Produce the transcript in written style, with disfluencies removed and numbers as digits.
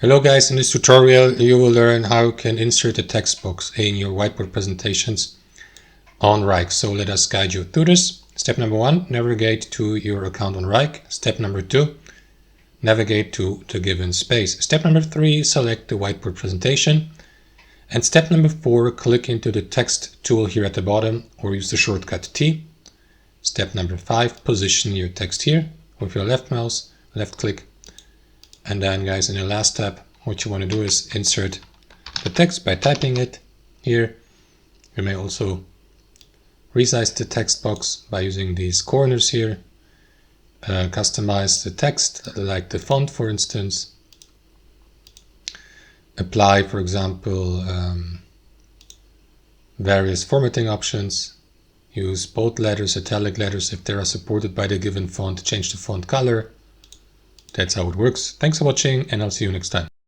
Hello guys, in this tutorial you will learn how you can insert a text box in your whiteboard presentations on Wrike. So let us guide you through this. Step number 1, navigate to your account on Wrike. Step number 2, navigate to the given space. Step number 3, select the whiteboard presentation. And step number 4, click into the text tool here at the bottom or use the shortcut T. Step number 5, position your text here with your left mouse, left click. And then guys, in the last step, what you want to do is insert the text by typing it here. You may also resize the text box by using these corners here. Customize the text, like the font for instance. Apply, for example, various formatting options. Use bold letters, italic letters if they are supported by the given font. Change the font color. That's how it works. Thanks for watching and I'll see you next time.